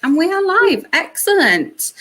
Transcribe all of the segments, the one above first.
And we are live. Excellent.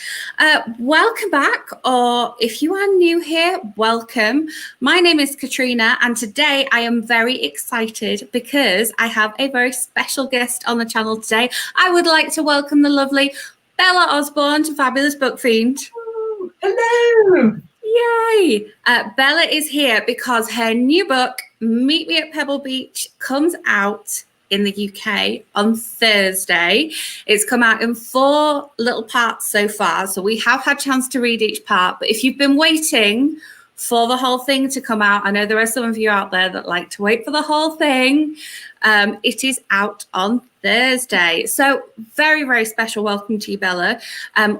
Welcome back, or if you are new here, welcome. My name is Katrina, and today I am very excited because I have a very special guest on the channel today. I would like to welcome the lovely Bella Osborne to Fabulous Book Fiend. Oh, hello. Yay! Bella is here because her new book, Meet Me at Pebble Beach, comes out in the UK on Thursday. It's come out in 4 little parts so far, so we have had a chance to read each part. But if you've been waiting for the whole thing to come out, I know there are some of you out there that like to wait for the whole thing. It is out on Thursday. So very, very special welcome to you, Bella.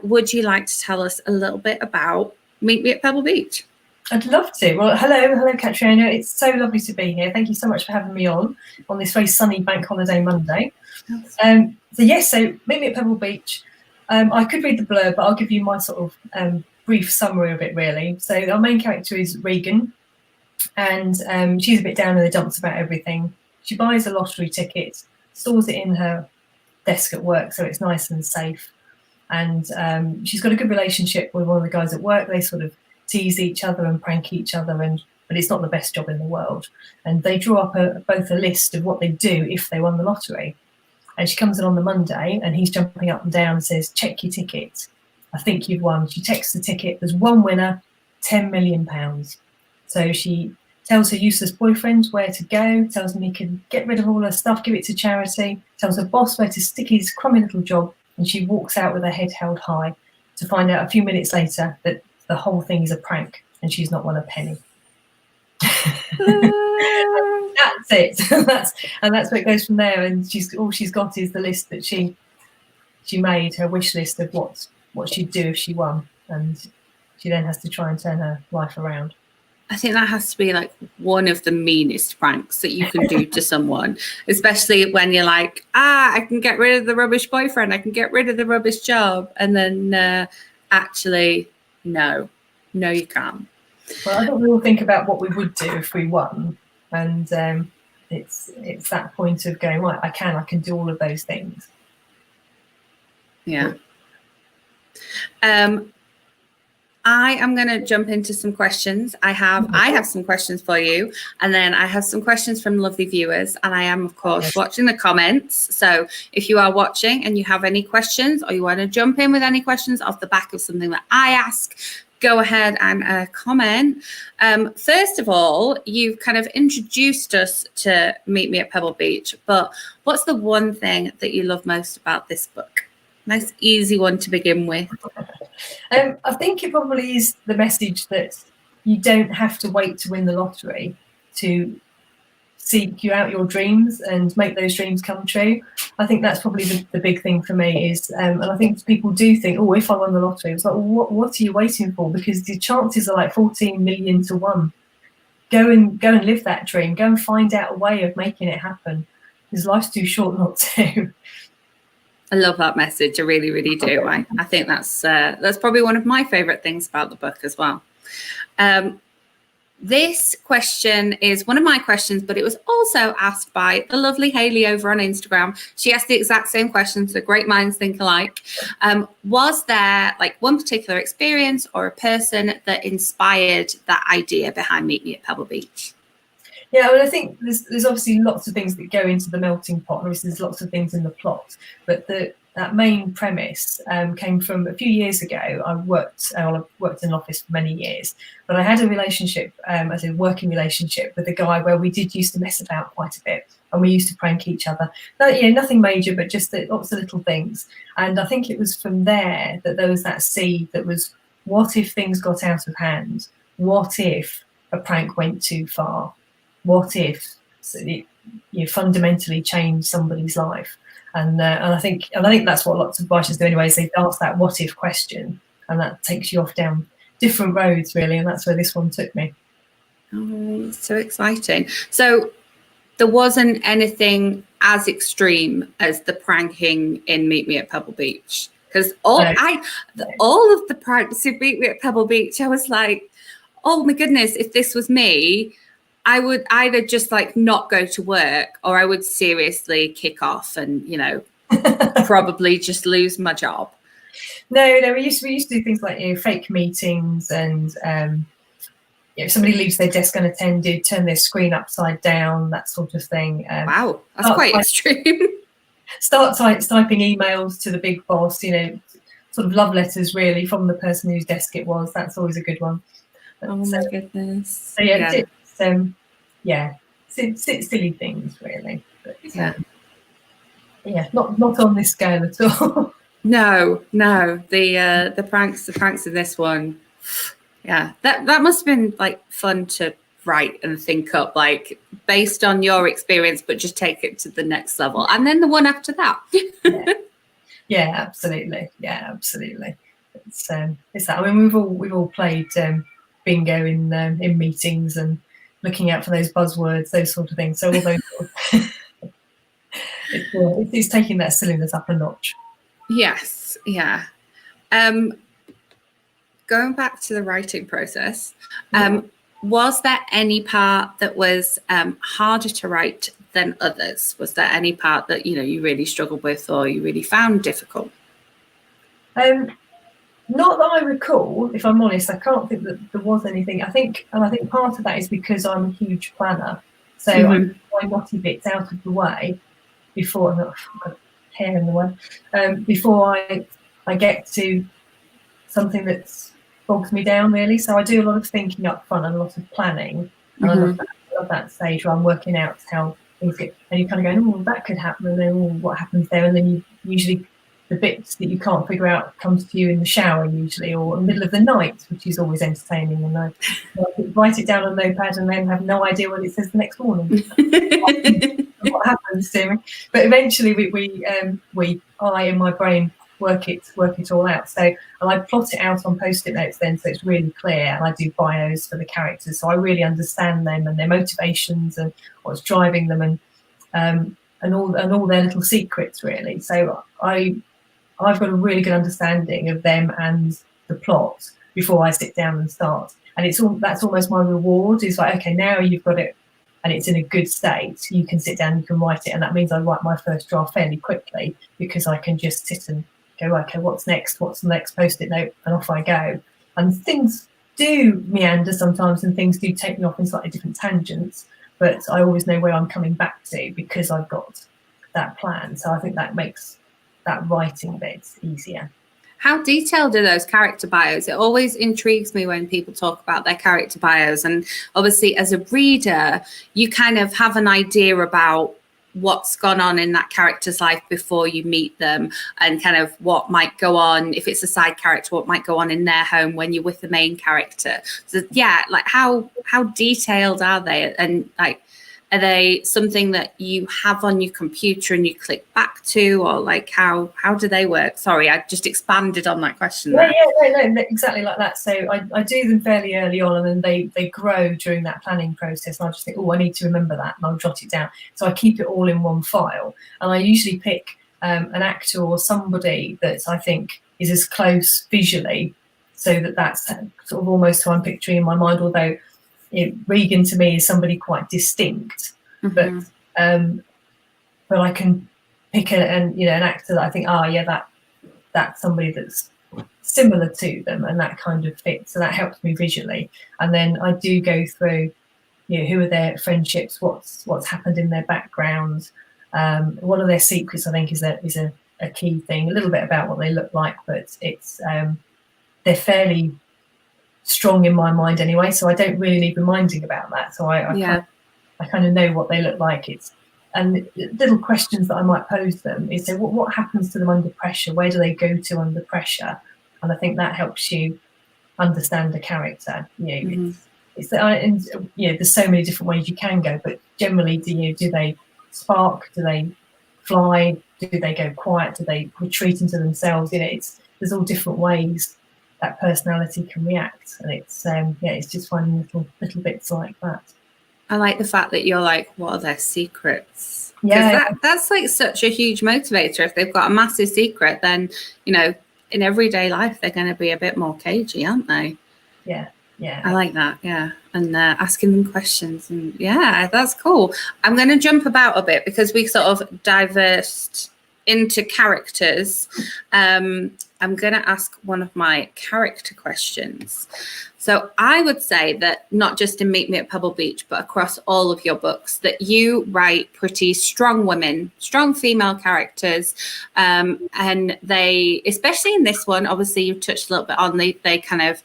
Would you like to tell us a little bit about Meet Me at Pebble Beach? I'd love to. Well, hello, Catriona. It's so lovely to be here. Thank you so much for having me on this very sunny bank holiday Monday. So Meet Me at Pebble Beach. I could read the blurb, but I'll give you my sort of brief summary of it, really. So our main character is Regan, and she's a bit down in the dumps about everything. She buys a lottery ticket, stores it in her desk at work so it's nice and safe. And she's got a good relationship with one of the guys at work. They sort of tease each other and prank each other, but it's not the best job in the world. And they draw up both a list of what they'd do if they won the lottery. And she comes in on the Monday and he's jumping up and down and says, "Check your ticket. I think you've won." She checks the ticket. There's one winner, £10 million. So she tells her useless boyfriend where to go, tells him he can get rid of all her stuff, give it to charity, tells her boss where to stick his crummy little job. And she walks out with her head held high to find out a few minutes later that the whole thing is a prank and she's not won a penny. That's it. that's where it goes from there. And all she's got is the list that she made, her wish list of what she'd do if she won. And she then has to try and turn her life around. I think that has to be like one of the meanest pranks that you can do to someone, especially when you're like, I can get rid of the rubbish boyfriend, I can get rid of the rubbish job, and then actually, no, you can't. Well, I think we all think about what we would do if we won, and it's that point of going, right, I can do all of those things. Yeah. I am going to jump into some questions. I have some questions for you, and then I have some questions from lovely viewers, and I am, of course, watching the comments. So if you are watching and you have any questions, or you want to jump in with any questions off the back of something that I ask, go ahead and comment. First of all, you've kind of introduced us to Meet Me at Pebble Beach, but what's the one thing that you love most about this book? Nice, easy one to begin with. I think it probably is the message that you don't have to wait to win the lottery to seek you out your dreams and make those dreams come true. I think that's probably the big thing for me is, and I think people do think, oh, if I won the lottery, it's like, well, what are you waiting for? Because the chances are like 14 million to 1. Go and live that dream. Go and find out a way of making it happen. Because life's too short not to. I love that message. I really, really do. I think that's probably one of my favorite things about the book as well. This question is one of my questions, but it was also asked by the lovely Hayley over on Instagram. She asked the exact same question, so great minds think alike. Was there like one particular experience or a person that inspired that idea behind Meet Me at Pebble Beach? Yeah, well, I think there's obviously lots of things that go into the melting pot. Obviously, there's lots of things in the plot, but that main premise came from a few years ago. I've worked in an office for many years, but I had a relationship, as a working relationship, with a guy where we did used to mess about quite a bit, and we used to prank each other. Nothing major, but just lots of little things. And I think it was from there that there was that seed that was, what if things got out of hand? What if a prank went too far? What if it fundamentally changed somebody's life? And I think that's what lots of writers do anyway, is they ask that what if question, and that takes you off down different roads really, and that's where this one took me. Oh, so exciting. So there wasn't anything as extreme as the pranking in Meet Me at Pebble Beach, because all of the pranks in Meet Me at Pebble Beach, I was like, oh my goodness, if this was me, I would either just like not go to work, or I would seriously kick off and, probably just lose my job. No, we used to do things like, you know, fake meetings, and if somebody leaves their desk unattended, turn their screen upside down, that sort of thing. Wow, that's quite extreme. Start typing emails to the big boss, you know, sort of love letters really from the person whose desk it was. That's always a good one. But, oh my goodness. So yeah, it's silly things really. But, yeah, not on this scale at all. No, the pranks in this one, yeah, that must have been like fun to write and think up, like based on your experience, but just take it to the next level, and then the one after that. Yeah, absolutely. It's that. I mean, we've all played bingo in meetings and looking out for those buzzwords, those sort of things. So all those, it's taking that silliness up a notch. Yes, yeah. Going back to the writing process, was there any part that was harder to write than others? Was there any part that, you know, you really struggled with or you really found difficult? Not that I recall, if I'm honest. I can't think that there was anything. I think part of that is because I'm a huge planner, so I get my knotty bits out of the way before I've got hair in the way. Before I get to something that's bogs me down really. So I do a lot of thinking up front and a lot of planning, and I love that stage where I'm working out how things get, and you kind of going, oh, that could happen, and then what happens there, and then you usually, the bits that you can't figure out comes to you in the shower usually, or in the middle of the night, which is always entertaining. And I write it down on a notepad and then have no idea what it says the next morning. What happens to me? But eventually I in my brain work it all out. So, and I plot it out on post-it notes then, so it's really clear. And I do bios for the characters, so I really understand them and their motivations and what's driving them, and all their little secrets really. So I've got a really good understanding of them and the plot before I sit down and start. And that's almost my reward, is like, okay, now you've got it and it's in a good state, you can sit down, you can write it. And that means I write my first draft fairly quickly, because I can just sit and go, okay, what's next? What's the next post-it note? And off I go. And things do meander sometimes, and things do take me off in slightly different tangents, but I always know where I'm coming back to because I've got that plan. So I think that makes that writing bit easier. How detailed are those character bios? It always intrigues me when people talk about their character bios. And obviously, as a reader, you kind of have an idea about what's gone on in that character's life before you meet them, and kind of what might go on, if it's a side character, what might go on in their home when you're with the main character. So yeah, like how detailed are they? And like, are they something that you have on your computer and you click back to, or like how do they work? Sorry, I just expanded on that question. No, exactly like that. So I do them fairly early on, and then they grow during that planning process. And I just think, oh, I need to remember that, and I'll jot it down. So I keep it all in one file, and I usually pick an actor or somebody that I think is as close visually, so that's sort of almost who I'm picturing in my mind. Although Regan to me is somebody quite distinct, but I can pick an actor that I think, that's somebody that's similar to them, and that kind of fits. So that helps me visually. And then I do go through, who are their friendships, what's happened in their background, what are their secrets. I think is a key thing. A little bit about what they look like, but it's they're fairly strong in my mind anyway, so I don't really need reminding about that. So I kind of know what they look like. And little questions that I might pose them is, say, what happens to them under pressure? Where do they go to under pressure? And I think that helps you understand a character. There's so many different ways you can go, but generally, do they spark? Do they fly? Do they go quiet? Do they retreat into themselves? There's all different ways that personality can react, and it's just finding little bits like that. I like the fact that you're like, what are their secrets? Yeah, that's like such a huge motivator. If they've got a massive secret, then in everyday life they're going to be a bit more cagey, aren't they? Yeah. I like that. Yeah, and asking them questions, and that's cool. I'm going to jump about a bit because we sort of diversed into characters, I'm going to ask one of my character questions. So I would say that not just in Meet Me at Pebble Beach, but across all of your books, that you write pretty strong women, strong female characters. And they, especially in this one, obviously you touched a little bit on, they kind of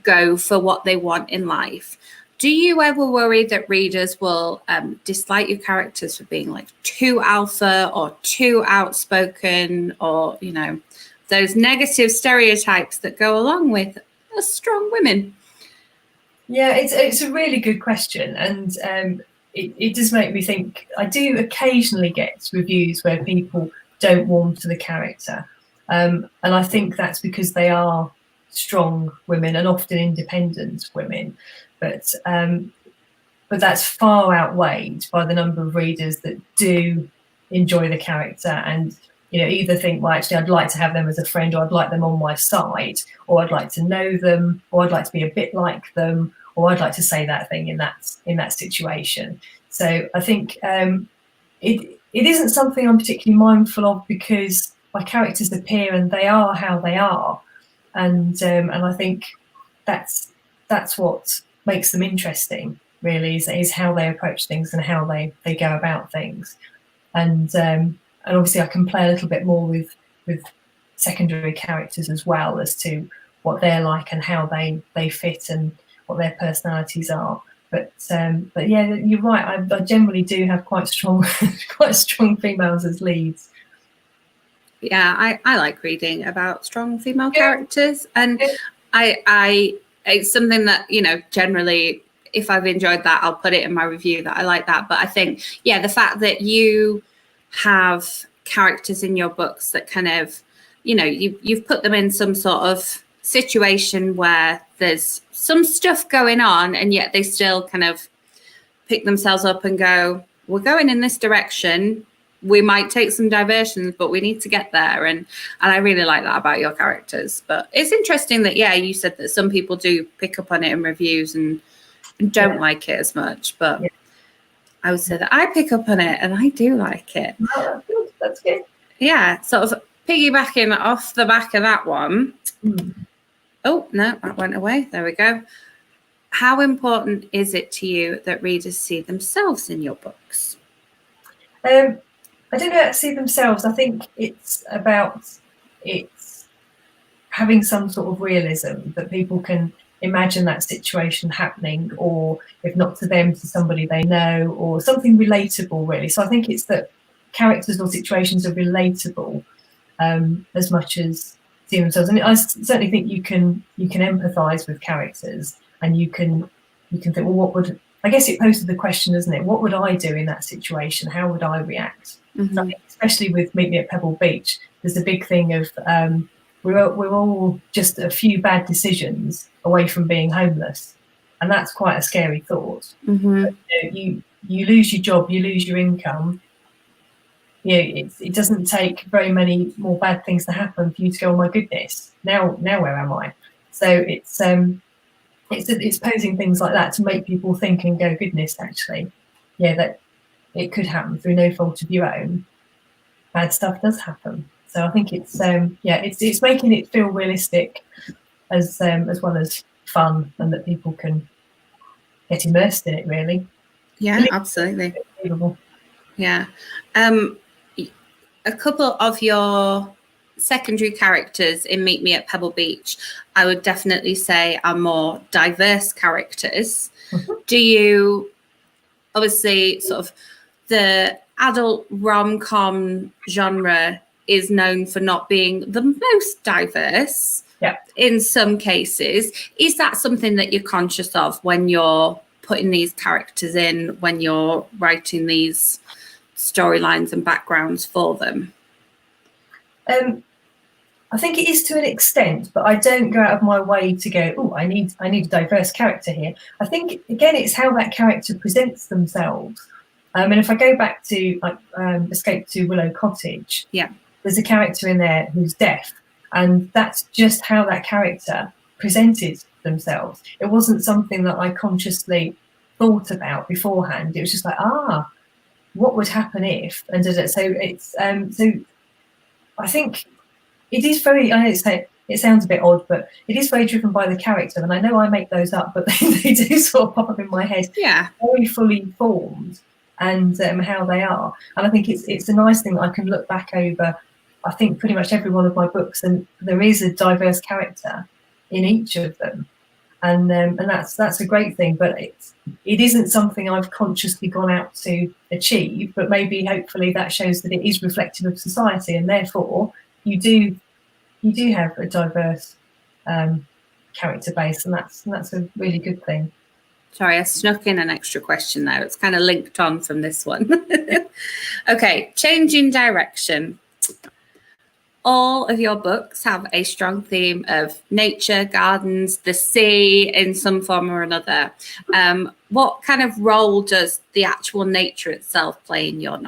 go for what they want in life. Do you ever worry that readers will dislike your characters for being like too alpha or too outspoken, or, you know, those negative stereotypes that go along with strong women? Yeah, it's a really good question, and it does make me think. I do occasionally get reviews where people don't warm to the character, and I think that's because they are strong women and often independent women, but that's far outweighed by the number of readers that do enjoy the character and, you know, either think, well, actually, I'd like to have them as a friend, or I'd like them on my side, or I'd like to know them, or I'd like to be a bit like them, or I'd like to say that thing in that situation. So I think it isn't something I'm particularly mindful of, because my characters appear and they are how they are, and I think that's what makes them interesting, really, is how they approach things and how they go about things, and obviously I can play a little bit more with secondary characters as well, as to what they're like and how they fit and what their personalities are. But yeah, you're right. I generally do have quite strong females as leads. Yeah, I like reading about strong female characters, and I it's something that, you know, generally, if I've enjoyed that, I'll put it in my review that I like that. But I think, yeah, the fact that you have characters in your books that kind of, you know, you've put them in some sort of situation where there's some stuff going on, and yet they still kind of pick themselves up and go, we're going in this direction. We might take some diversions, but we need to get there. And I really like that about your characters. But it's interesting that, yeah, you said that some people do pick up on it in reviews and don't like it as much. But I would say that I pick up on it and I do like it. Oh, that's good. Yeah, sort of piggybacking off the back of that one. Oh, no, that went away. There we go. How important is it to you that readers see themselves in your books? I don't know how to see themselves. I think it's about having some sort of realism, that people can imagine that situation happening, or if not to them, to somebody they know, or something relatable, really. So I think it's that characters or situations are relatable as much as see themselves. I mean, I certainly think you can empathise with characters, and you can think, well, what would, I guess it poses the question, doesn't it? What would I do in that situation? How would I react? Mm-hmm. So I think especially with Meet Me at Pebble Beach, there's a big thing of we're all just a few bad decisions away from being homeless, and that's quite a scary thought. Mm-hmm. But, you lose your job, you lose your income. It doesn't take very many more bad things to happen for you to go, oh my goodness, now where am I? So it's posing things like that to make people think and go, goodness, actually, yeah, that it could happen through no fault of your own. Bad stuff does happen. So I think it's making it feel realistic as well as fun, and that people can get immersed in it, really. Yeah, absolutely. Yeah. A couple of your secondary characters in Meet Me at Pebble Beach, I would definitely say, are more diverse characters. Mm-hmm. Do you, obviously, sort of the adult rom-com genre is known for not being the most diverse in some cases. Is that something that you're conscious of when you're putting these characters in, when you're writing these storylines and backgrounds for them? I think it is to an extent, but I don't go out of my way to go, oh, I need a diverse character here. I think, again, it's how that character presents themselves. And if I go back to Escape to Willow Cottage, there's a character in there who's deaf, and that's just how that character presented themselves. It wasn't something that I consciously thought about beforehand. It was just like, what would happen if, and so it's so I think it is very, I know it sounds a bit odd, but it is very driven by the character, and I know I make those up, but they do sort of pop up in my head. Yeah. Very fully formed, and how they are. And I think it's a nice thing that I can look back over, I think, pretty much every one of my books, and there is a diverse character in each of them. And that's a great thing, but it isn't something I've consciously gone out to achieve, but maybe hopefully that shows that it is reflective of society, and therefore you do have a diverse character base, and that's a really good thing. Sorry, I snuck in an extra question there. It's kind of linked on from this one. Okay, changing direction. All of your books have a strong theme of nature, gardens, the sea in some form or another. What kind of role does the actual nature itself play in your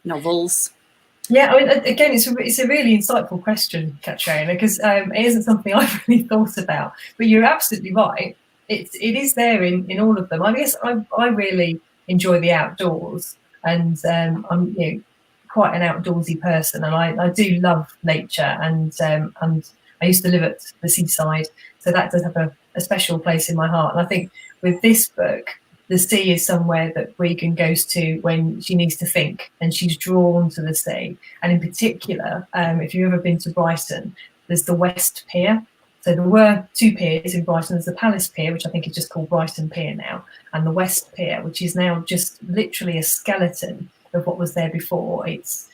novels? Yeah, I mean, again, it's a really insightful question, Catriona, because it isn't something I've really thought about. But you're absolutely right. It is there in all of them. I guess I really enjoy the outdoors, and I'm quite an outdoorsy person, and I do love nature, and I used to live at the seaside, so that does have a special place in my heart. And I think with this book, the sea is somewhere that Regan goes to when she needs to think, and she's drawn to the sea. And in particular, if you've ever been to Brighton, there's the West Pier. So there were two piers in Brighton. There's the Palace Pier, which I think is just called Brighton Pier now, and the West Pier, which is now just literally a skeleton of what was there before. It's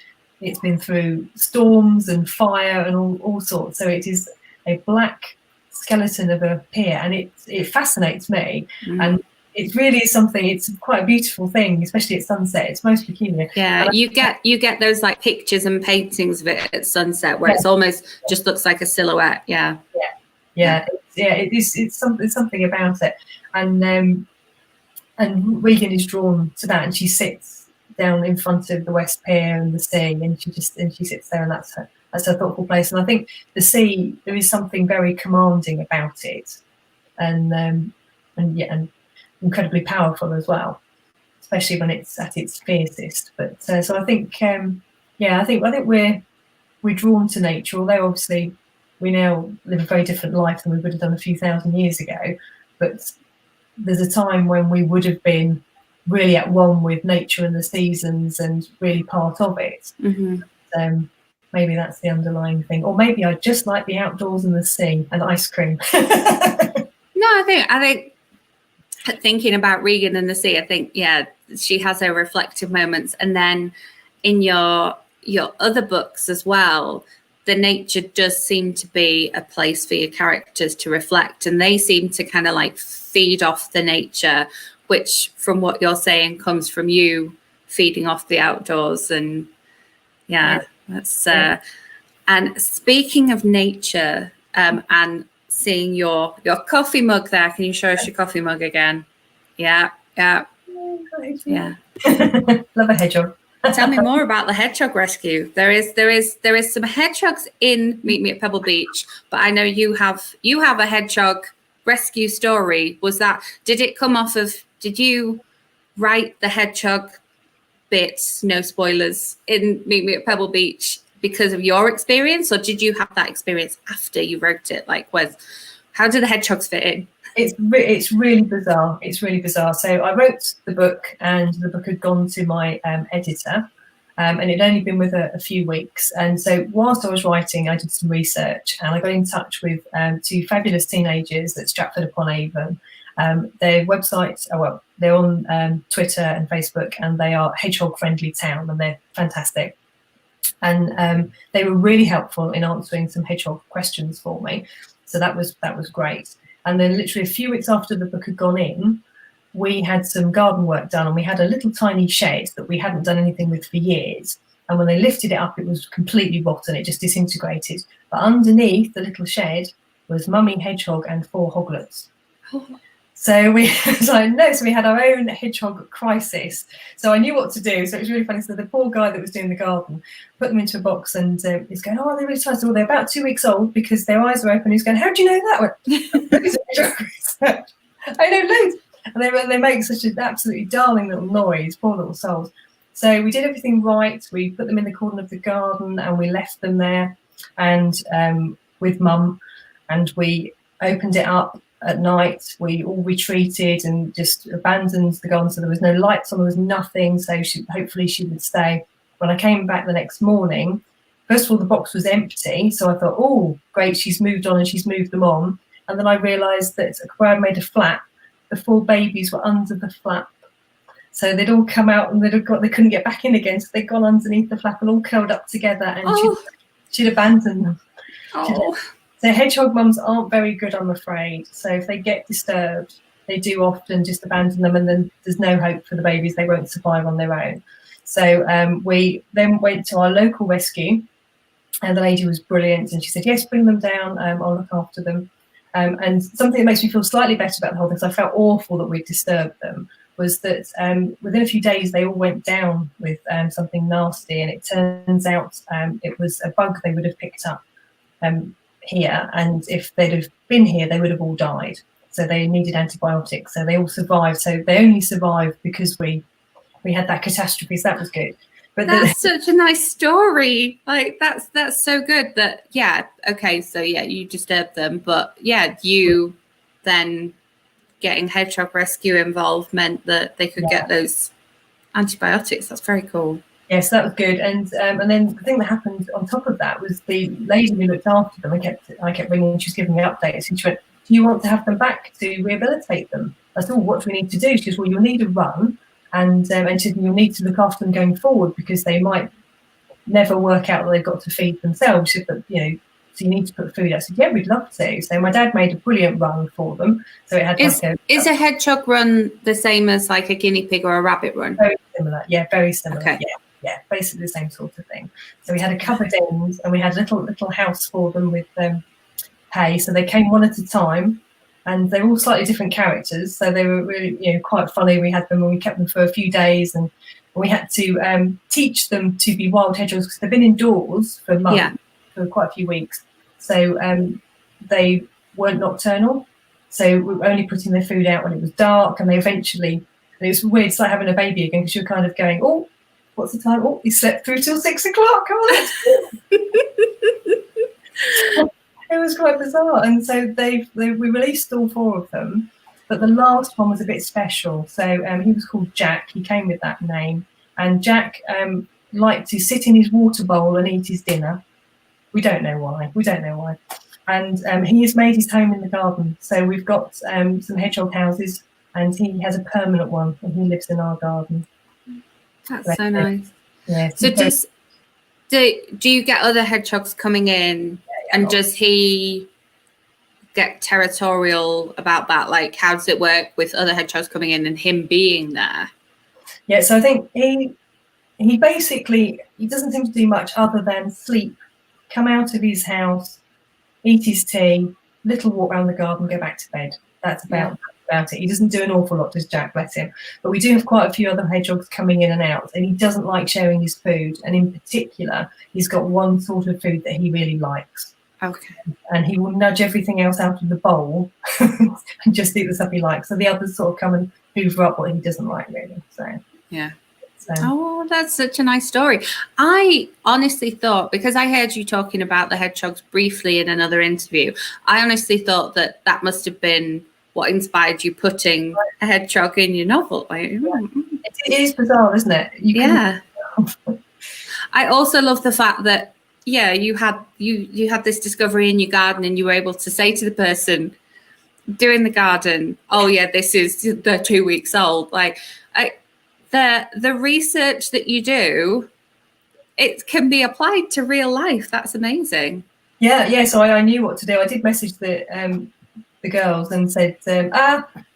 been through storms and fire and all sorts. So it is a black skeleton of a pier, and it fascinates me. And it really is something. It's quite a beautiful thing, especially at sunset. It's most peculiar. Yeah, you get those like pictures and paintings of it at sunset where it's almost just looks like a silhouette. Yeah. It's something about it, and Regan is drawn to that, and she sits down in front of the West Pier and the sea, and she sits there, and that's her thoughtful place. And I think the sea, there is something very commanding about it, and incredibly powerful as well, especially when it's at its fiercest. But so I think I think we're drawn to nature, although obviously we now live a very different life than we would have done a few thousand years ago. But there's a time when we would have been really at one with nature and the seasons and really part of it. Maybe that's the underlying thing, or maybe I just like the outdoors and the sea and ice cream. No, I think thinking about Regan and the sea, I think she has her reflective moments, and then in your other books as well, the nature does seem to be a place for your characters to reflect, and they seem to kind of like feed off the nature, which from what you're saying comes from you feeding off the outdoors. And that's and speaking of nature, and seeing your coffee mug there, can you show us your coffee mug again? Yeah. Love a hedgehog. Tell me more about the hedgehog rescue. There is some hedgehogs in Meet Me at Pebble Beach, but I know you have a hedgehog rescue story. Did it come off of, did you write the hedgehog bits, no spoilers, in Meet Me at Pebble Beach because of your experience, or did you have that experience after you wrote it? Like, how do the hedgehogs fit in? It's really bizarre. It's really bizarre. So I wrote the book, and the book had gone to my editor, and it'd only been with her a few weeks. And so whilst I was writing, I did some research, and I got in touch with two fabulous teenagers at Stratford-upon-Avon. Their website, they're on Twitter and Facebook, and they are Hedgehog Friendly Town, and they're fantastic. And they were really helpful in answering some hedgehog questions for me. So that was great. And then literally a few weeks after the book had gone in, we had some garden work done, and we had a little tiny shed that we hadn't done anything with for years. And when they lifted it up, it was completely rotten. It just disintegrated. But underneath the little shed was Mummy Hedgehog and 4 hoglets. So we had our own hedgehog crisis. So I knew what to do. So it was really funny. So the poor guy that was doing the garden put them into a box, and he's going, "Oh, they're really tiny." So they're about 2 weeks old because their eyes were open. He's going, "How do you know that one?" I know loads. And they make such an absolutely darling little noise, poor little souls. So we did everything right. We put them in the corner of the garden and we left them there, and with Mum, and we opened it up at night. We all retreated and just abandoned the garden, so there was no lights on, there was nothing, so hopefully she would stay. When I came back the next morning, first of all, the box was empty, so I thought, oh, great, she's moved on and she's moved them on. And then I realised that where I'd made a flap, the 4 babies were under the flap. So they'd all come out and they couldn't get back in again, so they'd gone underneath the flap and all curled up together, and she'd abandoned them. Oh. So hedgehog mums aren't very good, I'm afraid. So if they get disturbed, they do often just abandon them, and then there's no hope for the babies. They won't survive on their own. So we then went to our local rescue, and the lady was brilliant, and she said, yes, bring them down, I'll look after them. And something that makes me feel slightly better about the whole thing, because I felt awful that we'd disturbed them, was that within a few days they all went down with something nasty, and it turns out it was a bug they would have picked up here, and if they'd have been here they would have all died. So they needed antibiotics, so they all survived. So they only survived because we had that catastrophe, so that was good. But that's such a nice story. Like that's so good that so you disturbed them, but you then getting hedgehog rescue involved meant that they could get those antibiotics. That's very cool. Yes, that was good. And then the thing that happened on top of that was the lady who looked after them. I kept ringing, and she was giving me updates, and she went, do you want to have them back to rehabilitate them? I said, what do we need to do? She goes, well, you'll need a run, and she said, you'll need to look after them going forward, because they might never work out that they've got to feed themselves. She said, so you need to put food out. I said, yeah, we'd love to. So my dad made a brilliant run for them. So it had is a hedgehog run the same as like a guinea pig or a rabbit run? Very similar. Yeah, very similar. Okay. Yeah, basically the same sort of thing. So we had a covered end, and we had a little house for them with hay. So they came one at a time, and they were all slightly different characters. So they were really, quite funny. We had them, and we kept them for a few days, and we had to teach them to be wild hedgehogs, because they've been indoors for months, for quite a few weeks. So they weren't nocturnal. So we were only putting their food out when it was dark, and they eventually, and it was weird, it's like having a baby again, because you're kind of going, oh, what's the time? Oh, he slept through till 6 o'clock. Come on. It was quite bizarre. And so we released all 4 of them, but the last one was a bit special. So he was called Jack. He came with that name. And Jack liked to sit in his water bowl and eat his dinner. We don't know why. And he has made his home in the garden. So we've got some hedgehog houses, and he has a permanent one, and he lives in our garden. That's so nice. Yeah. So do you get other hedgehogs coming in, and does he get territorial about that? Like, how does it work with other hedgehogs coming in and him being there? Yeah, so I think he basically, he doesn't seem to do much other than sleep, come out of his house, eat his tea, little walk around the garden, go back to bed. That's about it. He doesn't do an awful lot, does Jack, bless him. But we do have quite a few other hedgehogs coming in and out, and he doesn't like sharing his food. And in particular, he's got one sort of food that he really likes. Okay. And he will nudge everything else out of the bowl and just eat the stuff he likes. So the others sort of come and hoover up what he doesn't like, really. So yeah. Oh, that's such a nice story. I honestly thought, because I heard you talking about the hedgehogs briefly in another interview, I honestly thought that must have been what inspired you putting a hedgehog in your novel. Like, it is bizarre, isn't it? I also love the fact that you had this discovery in your garden, and you were able to say to the person doing the garden, oh yeah, they're 2 weeks old. Like, the research that you do, it can be applied to real life. That's amazing. Yeah. So I knew what to do. I did message the girls and said, am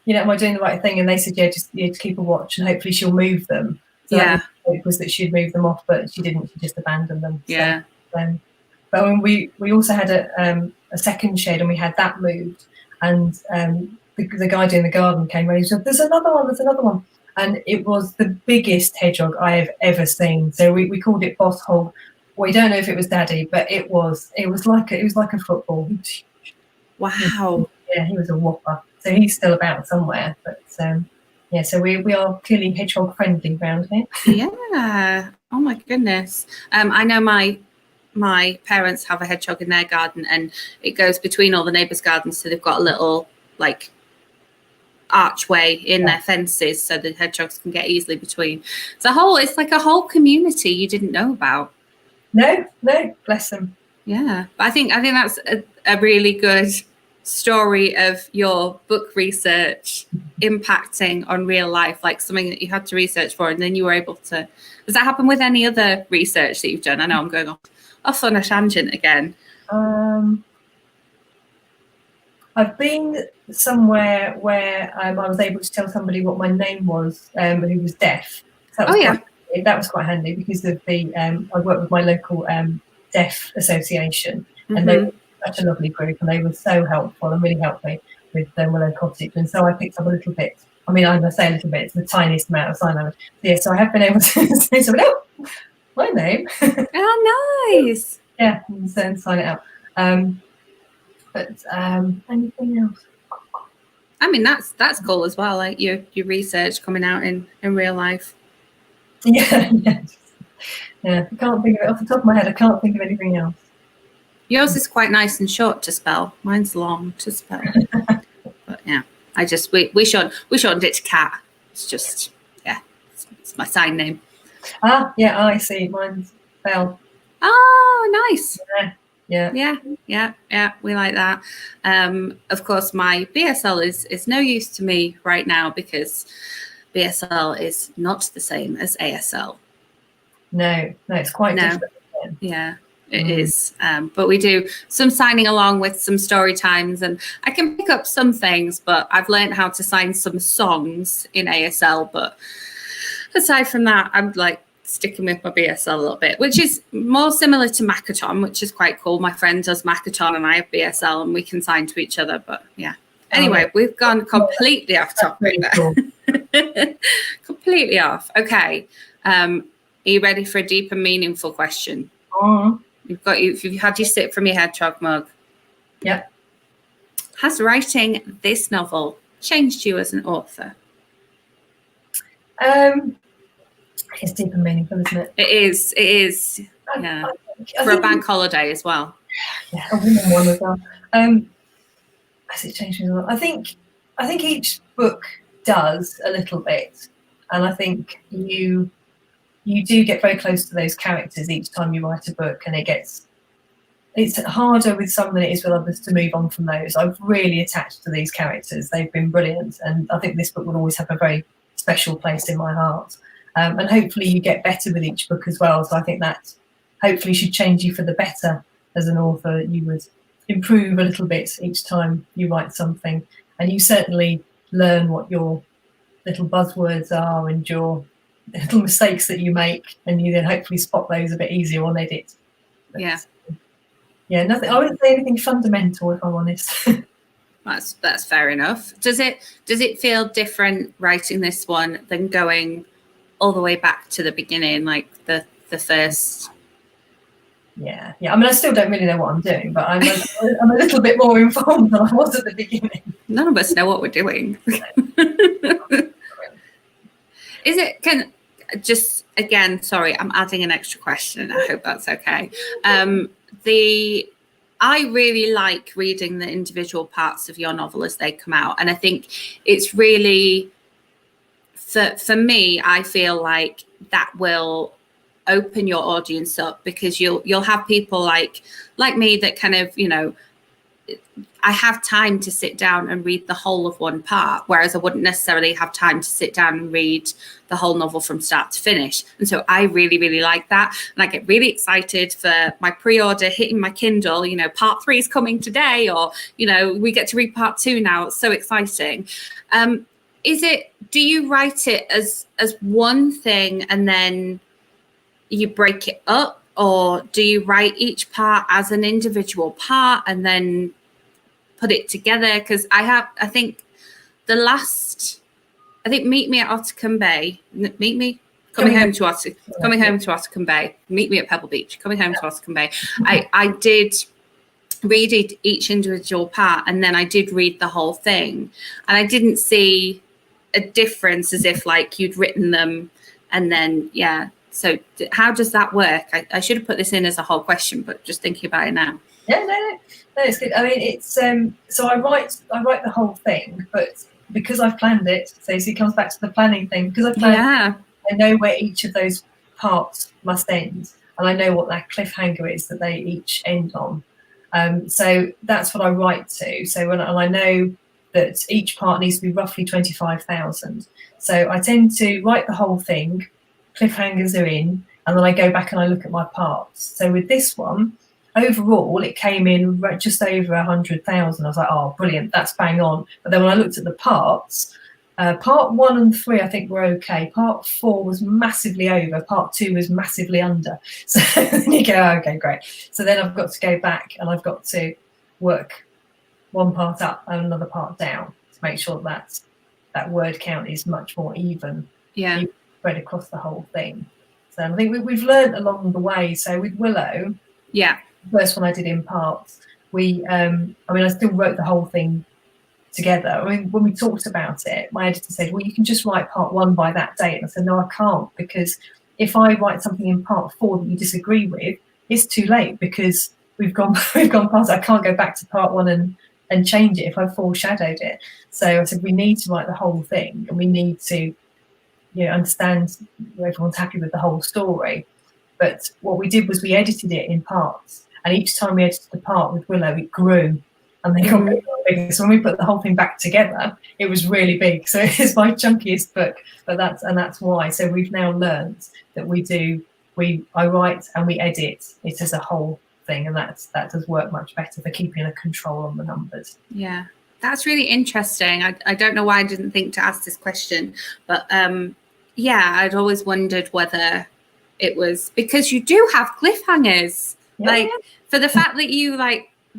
I doing the right thing? And they said, just to keep a watch, and hopefully she'll move them. So the hope was that she'd move them off, but she didn't. She just abandoned them. Yeah. So, but when we also had a second shed, and we had that moved, and the guy doing the garden came and he said, there's another one. And it was the biggest hedgehog I have ever seen. So we called it Boss Hog. We don't know if it was Daddy, but it was like a football. Wow. Yeah, he was a whopper. So he's still about somewhere. But yeah, so we are clearly hedgehog friendly around here. Yeah. Oh my goodness. I know my parents have a hedgehog in their garden, and it goes between all the neighbours' gardens, so they've got a little like archway in their fences so the hedgehogs can get easily between. It's like a whole community you didn't know about. No, bless them. Yeah, but I think that's a really good story of your book research impacting on real life, like something that you had to research for and then you were able to. Does that happen with any other research that you've done? I know I'm going off on a tangent again. I've been somewhere where I was able to tell somebody what my name was, who was deaf. So that was quite handy because of the I work with my local deaf association, and they were such a lovely group, and they were so helpful and really helped me with Willow Cottage. And so I picked up a little bit. I mean, I say a little bit; it's the tiniest amount of sign language. Yeah, so I have been able to say something. Oh, my name. Oh, nice. Yeah, and sign it out. But anything else? I mean, that's cool as well. Like your research coming out in real life. Yeah. I can't think of it off the top of my head. I can't think of anything else. Yours is quite nice and short to spell. Mine's long to spell. But yeah, we shortened it to Cat. It's just it's my sign name. Yeah, I see. Mine's Belle. Oh, nice. Yeah. We like that. Of course, my BSL is no use to me right now because BSL is not the same as ASL. No, it's quite different. Yeah, it is. But we do some signing along with some story times, and I can pick up some things, but I've learned how to sign some songs in ASL. But aside from that, I'm like sticking with my BSL a little bit, which is more similar to Makaton, which is quite cool. My friend does Makaton and I have BSL and we can sign to each other. But yeah. Anyway, we've gone completely off topic there. Completely off. Okay. Are you ready for a deep and meaningful question? You've had your sip from your hedgehog mug. Yep. Has writing this novel changed you as an author? It's deep and meaningful, isn't it? It is. Yeah. For a bank holiday as well. Yeah, a woman one as well. Has it changed me a lot? I think each book does a little bit, and I think you do get very close to those characters each time you write a book, and it's harder with some than it is with others to move on from those. I've really attached to these characters; they've been brilliant, and I think this book will always have a very special place in my heart. And hopefully you get better with each book as well. So I think that hopefully should change you for the better as an author. You would improve a little bit each time you write something, and you certainly learn what your little buzzwords are and your little mistakes that you make, and you then hopefully spot those a bit easier on edit. But, nothing. I wouldn't say anything fundamental, if I'm honest. That's fair enough. Does it feel different writing this one than going all the way back to the beginning, like the first? Yeah. I mean, I still don't really know what I'm doing, but I'm a little bit more informed than I was at the beginning. None of us know what we're doing. Sorry, I'm adding an extra question. I hope that's okay. I really like reading the individual parts of your novel as they come out, and I think it's really, for me, I feel like that will open your audience up, because you'll have people like me that kind of, I have time to sit down and read the whole of one part, whereas I wouldn't necessarily have time to sit down and read the whole novel from start to finish. And so I really, really like that. And I get really excited for my pre-order hitting my Kindle, part 3 is coming today, or, we get to read part 2 now. It's so exciting. Do you write it as one thing and then you break it up, or do you write each part as an individual part and then put it together? Because I think Meet Me at Ottercombe Bay, coming home to Ottercombe Bay, Meet Me at Pebble Beach, coming home to Ottercombe Bay. I did read each individual part, and then I did read the whole thing, and I didn't see a difference as if like you'd written them and then so how does that work? I should have put this in as a whole question, but just thinking about it now. No, it's good. I mean, it's so I write the whole thing, but because I've planned it, so it comes back to the planning thing. Because I've planned I know where each of those parts must end, and I know what that cliffhanger is that they each end on. So that's what I write to. So and I know that each part needs to be roughly 25,000. So I tend to write the whole thing, cliffhangers are in, and then I go back and I look at my parts. So with this one, overall, it came in just over 100,000. I was like, oh, brilliant, that's bang on. But then when I looked at the parts, part 1 and 3, I think were okay. Part 4 was massively over. Part 2 was massively under. So then you go, okay, great. So then I've got to go back and I've got to work one part up and another part down to make sure that word count is much more even. Spread across the whole thing. So I think we've learned along the way. So with Willow, the first one I did in parts, I still wrote the whole thing together. I mean, when we talked about it, my editor said, well, you can just write part 1 by that date. And I said, no, I can't, because if I write something in part 4 that you disagree with, it's too late, because we've gone past it. I can't go back to part 1 and change it if I foreshadowed it. So I said, we need to write the whole thing, and we need to understand everyone's happy with the whole story. But what we did was we edited it in parts, and each time we edited the part with Willow, it grew, and then got bigger and bigger. So when we put the whole thing back together, it was really big. So it's my chunkiest book, but that's why. So we've now learned that I write and we edit it as a whole thing, and that does work much better for keeping a control on the numbers. Yeah, that's really interesting. I don't know why I didn't think to ask this question, but I'd always wondered whether it was because you do have cliffhangers. For the fact that you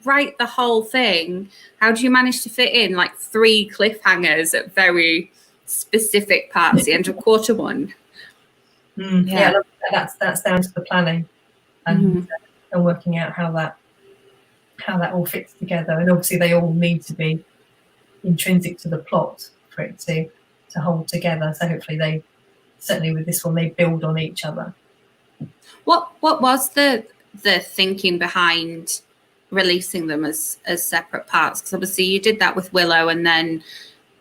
write the whole thing, how do you manage to fit in 3 cliffhangers at very specific parts, the end of quarter 1? That's down to the planning and working out how that all fits together. And obviously they all need to be intrinsic to the plot for it to hold together. So hopefully certainly with this one, they build on each other. What was the thinking behind releasing them as separate parts? Because obviously you did that with Willow, and then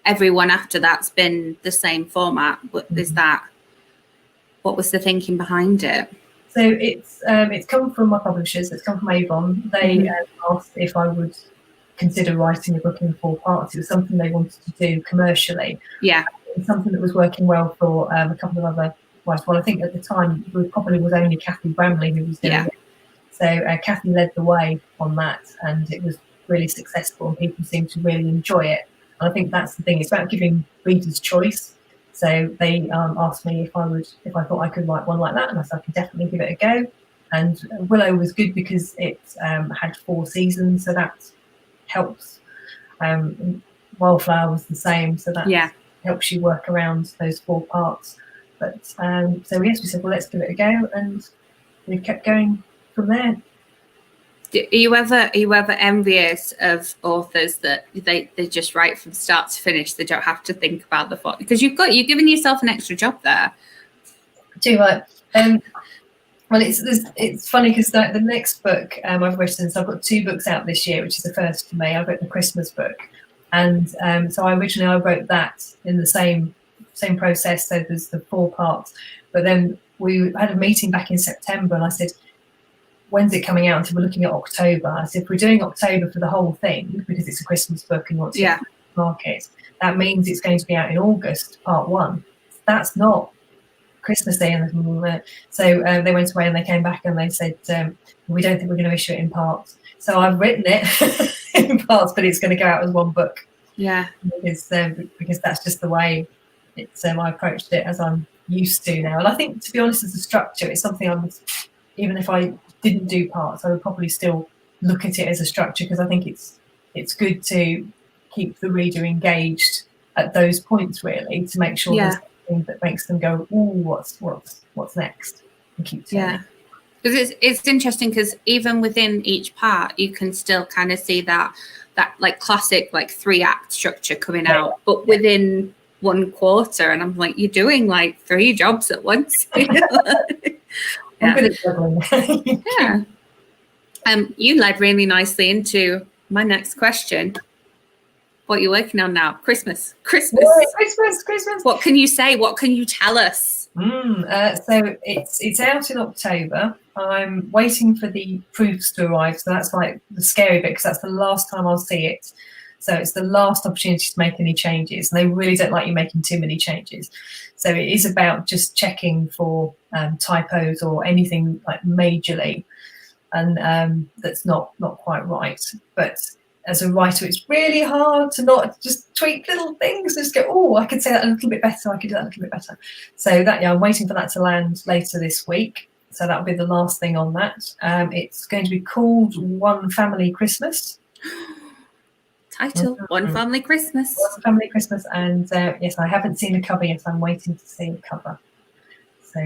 everyone after that's been the same format. What was the thinking behind it? So it's come from my publishers. It's come from Avon. They asked if I would consider writing a book in 4 parts. It was something they wanted to do commercially. Yeah, it's something that was working well for a couple of other writers. Well, I think at the time it probably was only Kathy Bramley who was doing it. So Kathy led the way on that, and it was really successful, and people seemed to really enjoy it. And I think that's the thing. It's about giving readers choice. So they asked me if I thought I could write one like that, and I said I could definitely give it a go. And Willow was good because it had 4 seasons, so that helps. Wildflower was the same, so that helps you work around those 4 parts. But so yes, we said, well, let's give it a go, and we kept going from there. Are you ever envious of authors that they just write from start to finish? They don't have to think about the thought, because you've given yourself an extra job there. Too right. Well, it's funny because the next book I've written, so I've got 2 books out this year, which is the first for me. I've written a Christmas book, and so I wrote that in the same process. So there's the 4 parts, but then we had a meeting back in September, and I said, when's it coming out? So we're looking at October. I said, if we're doing October for the whole thing, because it's a Christmas book and what's in the market, that means it's going to be out in August, part 1. That's not Christmassy. And so they went away and they came back and they said, we don't think we're going to issue it in parts. So I've written it in parts, but it's going to go out as 1 book. Yeah. Because that's just the way I approached it, as I'm used to now. And I think, to be honest, as a structure, it's something even if I didn't do parts, I would probably still look at it as a structure, because I think it's good to keep the reader engaged at those points, really, to make sure there's something that makes them go, "Ooh, what's next?" and keep turning. Because it's interesting because even within each part, you can still kind of see that like classic like 3-act structure coming out, but within 1 quarter. And I'm like, you're doing like 3 jobs at once. I'm good at juggling. Yeah. You led really nicely into my next question. What are you working on now? Christmas. Christmas. What can you say? What can you tell us? So it's out in October. I'm waiting for the proofs to arrive. So that's like the scary bit, because that's the last time I'll see it. So it's the last opportunity to make any changes. And they really don't like you making too many changes. So it is about just checking for typos or anything like majorly, and that's not quite right. But as a writer, it's really hard to not just tweak little things, just go, oh, I could say that a little bit better, I could do that a little bit better. So that, I'm waiting for that to land later this week. So that'll be the last thing on that. It's going to be called One Family Christmas. Title, One Family Christmas. One Family Christmas. And yes, I haven't seen the cover yet. I'm waiting to see the cover. So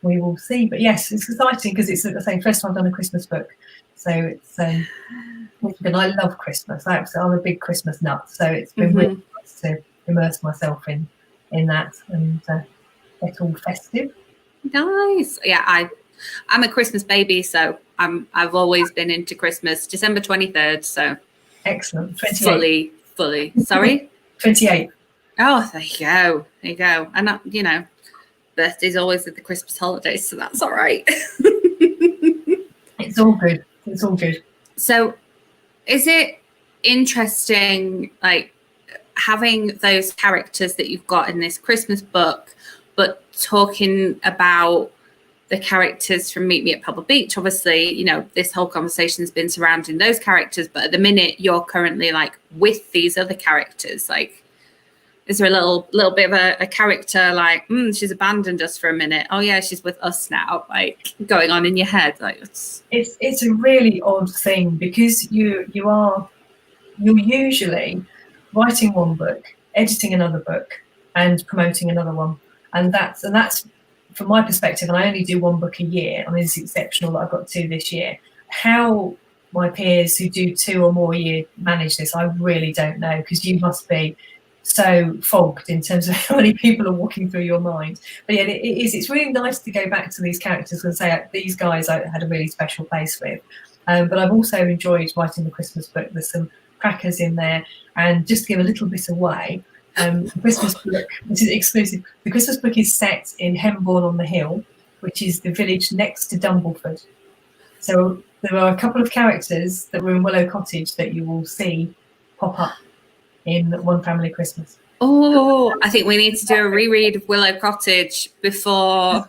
we will see. But yes, it's exciting because it's the same first time I've done a Christmas book. So it's and I love Christmas. I'm a big Christmas nut. So it's been really nice to immerse myself in that and get all festive. Nice. Yeah, I'm a Christmas baby, so I've always been into Christmas. December 23rd, so excellent. 28. Fully. Sorry? 28. Oh, there you go. And birthday's always at the Christmas holidays, so that's all right. It's all good. So is it interesting, like, having those characters that you've got in this Christmas book, but talking about the characters from Meet Me at Pebble Beach? Obviously, this whole conversation has been surrounding those characters, but at the minute you're currently like with these other characters. Like, is there a little bit of a character like, she's abandoned us for a minute, oh yeah, she's with us now, like going on in your head? Like, it's a really odd thing, because you're usually writing one book, editing another book, and promoting another one, and that's from my perspective. And I only do 1 book a year. I mean, it's exceptional that I've got 2 this year. How my peers who do 2 or more a year manage this, I really don't know, because you must be so fogged in terms of how many people are walking through your mind. But yeah, it's really nice to go back to these characters and say, these guys I had a really special place with. But I've also enjoyed writing the Christmas book. There's some crackers in there, and just to give a little bit away, the Christmas book, which is exclusive, the Christmas book is set in Hembourne on the Hill, which is the village next to Dumbleford. So there are a couple of characters that were in Willow Cottage that you will see pop up in One Family Christmas. Oh, I think we need to do a reread of Willow Cottage before.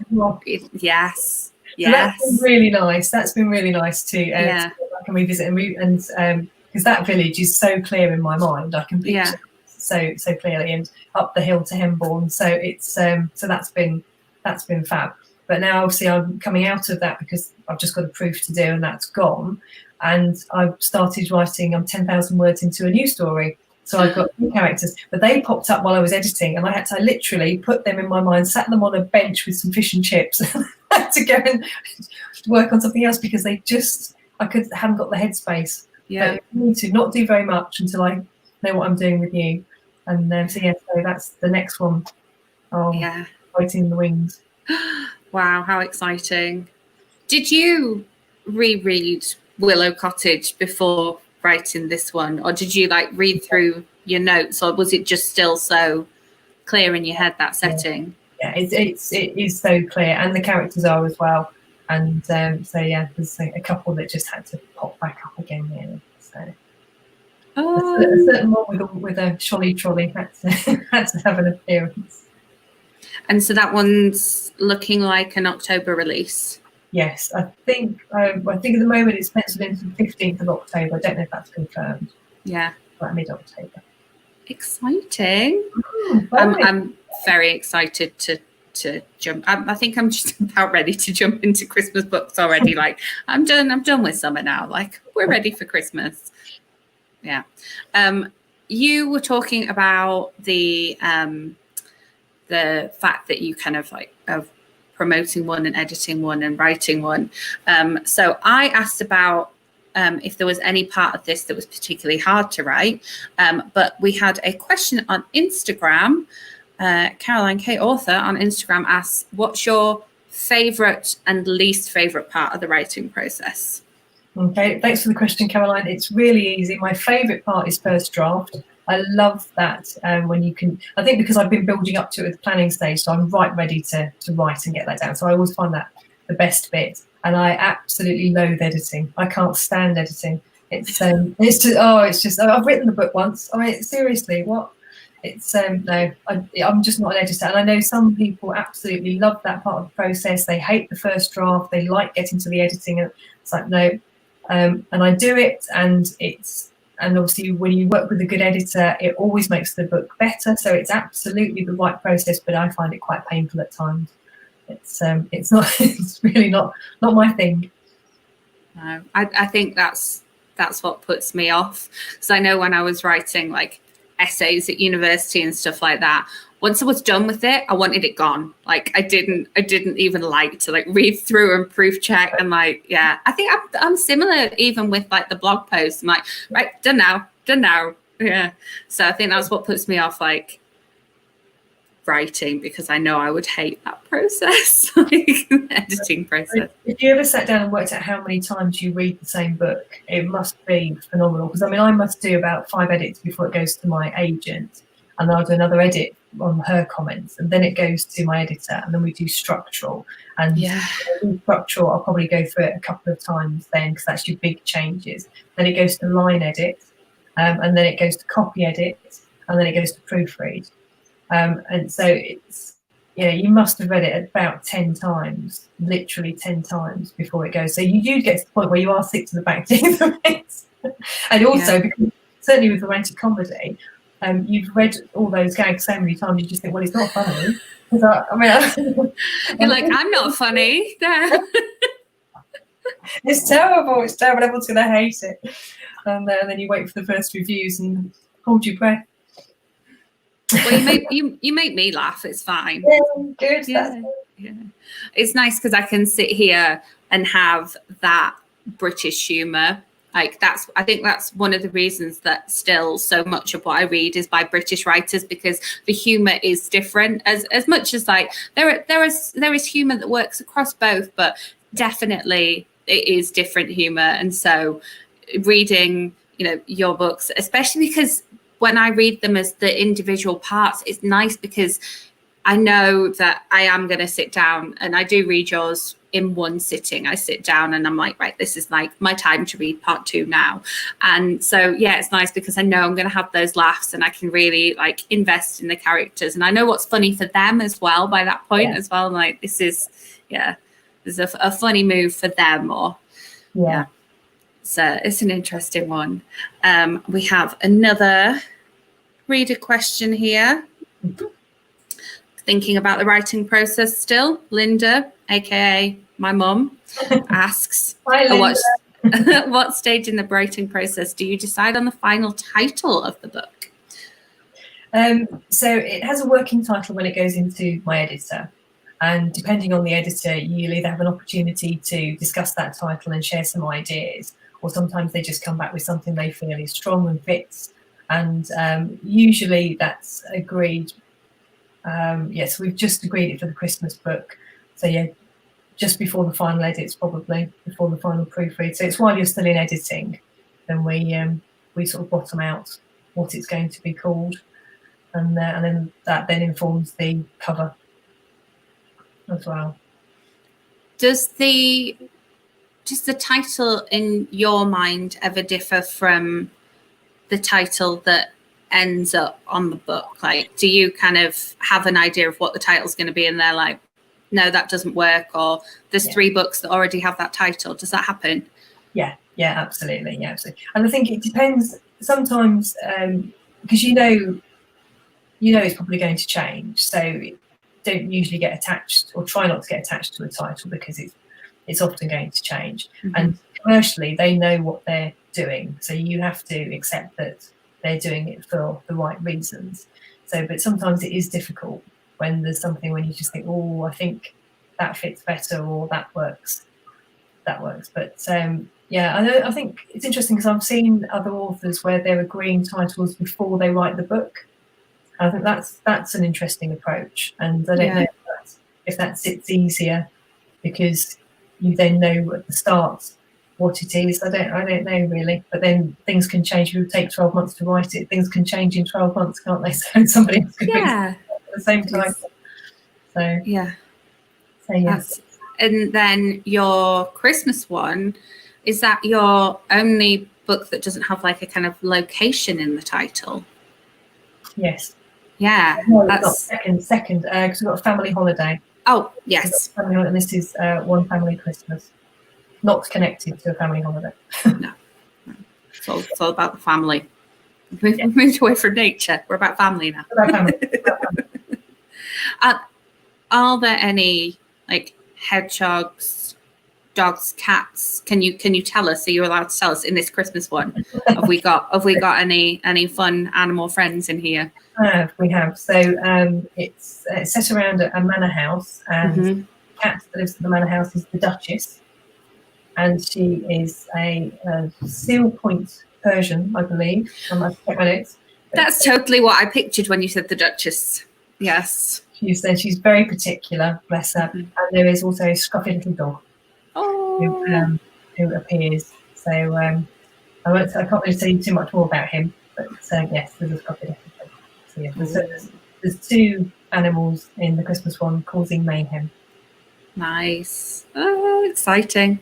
Yes. So that's been really nice. That's been really nice to go back and revisit, and because that village is so clear in my mind, I can picture it so clearly, and up the hill to Hembourne. So it's so that's been fab. But now obviously I'm coming out of that because I've just got a proof to do, and that's gone. And I've started writing. I'm 10,000 words into a new story. So I've got 2 characters, but they popped up while I was editing, and I had to literally put them in my mind, sat them on a bench with some fish and chips, had to go and work on something else, because hadn't got the headspace. Yeah. But I need to not do very much until I know what I'm doing with you. And so that's the next one. Waiting in the wings. Wow, how exciting. Did you reread Willow Cottage before writing this one, or did you like read through your notes, or was it just still so clear in your head, that setting? Yeah, it is so clear, and the characters are as well. And there's a couple that just had to pop back up again, really. So a certain one with a trolley had to have an appearance. And so that one's looking like an October release. Yes, I think at the moment it's penciled in for the 15th of October. I don't know if that's confirmed. Yeah. Like mid-October. Exciting. I'm very excited to jump. I think I'm just about ready to jump into Christmas books already. Like, I'm done with summer now. Like, we're ready for Christmas. Yeah. You were talking about the fact that you kind of like have promoting one and editing one and writing one. So I asked about if there was any part of this that was particularly hard to write, but we had a question on Instagram. Caroline K. Author on Instagram asks, what's your favourite and least favourite part of the writing process? Okay, thanks for the question, Caroline. It's really easy. My favourite part is first draft. I love that when you can, I think because I've been building up to it at the planning stage, so I'm right ready to write and get that down. So I always find that the best bit. And I absolutely loathe editing. I can't stand editing. It's just, I've written the book once. I mean, seriously, what? It's no, I'm just not an editor. And I know some people absolutely love that part of the process. They hate the first draft. They like getting to the editing. It's like, no. And I do it, and obviously when you work with a good editor, it always makes the book better. So it's absolutely the right process, but I find it quite painful at times. It's not, it's really not my thing. No, I think that's what puts me off. So I know when I was writing like essays at university and stuff like that, once I was done with it, I wanted it gone. Like I didn't even like to like read through and proof check. And like, yeah, I think I'm similar even with like the blog posts. I'm like, right, done now. Yeah. So I think that's what puts me off like writing, because I know I would hate that process, like the editing process. If you ever sat down and worked out how many times you read the same book, it must be phenomenal. Because I mean, I must do about 5 edits before it goes to my agent, and then I'll do another edit on her comments, and then it goes to my editor, and then we do structural. And structural, I'll probably go through it a couple of times then, because that's your big changes. Then it goes to line edit, and then it goes to copy edit, and then it goes to proofread. And so it's, you must have read it about 10 times, literally 10 times before it goes. So you do get to the point where you are sick to the back teeth of it. And also, because certainly with romantic comedy, you've read all those gags so many times, you just think, well, it's not funny. You're like, I'm not funny. It's terrible. It's terrible. Everyone's going to hate it. And then you wait for the first reviews and hold your breath. Well, you make me laugh. It's fine. Yeah, good. Yeah. It's nice because I can sit here and have that British humour. Like I think that's one of the reasons that still so much of what I read is by British writers, because the humour is different. As much as like there is humour that works across both, but definitely it is different humour. And so reading, your books, especially because when I read them as the individual parts, it's nice because I know that I am going to sit down, and I do read yours in one sitting. I sit down and I'm like, right, this is like my time to read part 2 now. And so, yeah, it's nice because I know I'm going to have those laughs, and I can really like invest in the characters. And I know what's funny for them as well by that point as well. Like this is a funny move for them, So it's an interesting one. We have another reader question here. Thinking about the writing process still. Linda, aka my mum, asks, Hi, Linda. what stage in the writing process do you decide on the final title of the book? So it has a working title when it goes into my editor. And depending on the editor, you'll either have an opportunity to discuss that title and share some ideas, or sometimes they just come back with something they feel is strong and fits. And usually that's agreed. Yes, we've just agreed it for the Christmas book. So yeah, just before the final edits, probably before the final proofread. So it's while you're still in editing, then we sort of bottom out what it's going to be called, and then that then informs the cover as well. Does the title in your mind ever differ from the title that ends up on the book? Like, do you kind of have an idea of what the title's going to be, and they're like, no, that doesn't work, or there's 3 books that already have that title? Does that happen? Yeah, absolutely. Yeah, absolutely. And I think it depends sometimes, because you know it's probably going to change, so don't usually get attached, or try not to get attached to a title, because it's often going to change. And commercially they know what they're doing, so you have to accept that they're doing it for the right reasons. So, but sometimes it is difficult when there's something when you just think, oh, I think that fits better or that works. But I think it's interesting because I've seen other authors where they're agreeing titles before they write the book. I think that's an interesting approach, and I don't know if that sits easier because you then know at the start what it is. I don't know really, but then things can change. If it would take 12 months to write it, things can change in 12 months, can't they? So somebody else could at the same time. So yes. And then your Christmas one, is that your only book that doesn't have like a kind of location in the title? Yes. Yeah. No, that's second because we've got a family holiday. Oh, yes. And this is One Family Christmas, not connected to a family holiday. No. It's all about the family. We've moved away from nature. We're about family now. About family. Are there any like hedgehogs, dogs, cats? Can you tell us? Are you allowed to tell us in this Christmas one? Have we got any fun animal friends in here? We have. So it's set around a manor house, and the cat that lives at the manor house is the Duchess, and she is a seal point Persian, I believe. I must check my notes. That's totally what I pictured when you said the Duchess. Yes. She's very particular, bless her. And there is also a scruffy little dog who appears. So I can't really tell you too much more about him, but yes, there's a scruffy little dog. So yeah, there's two animals in the Christmas one causing mayhem. Nice. Oh, exciting.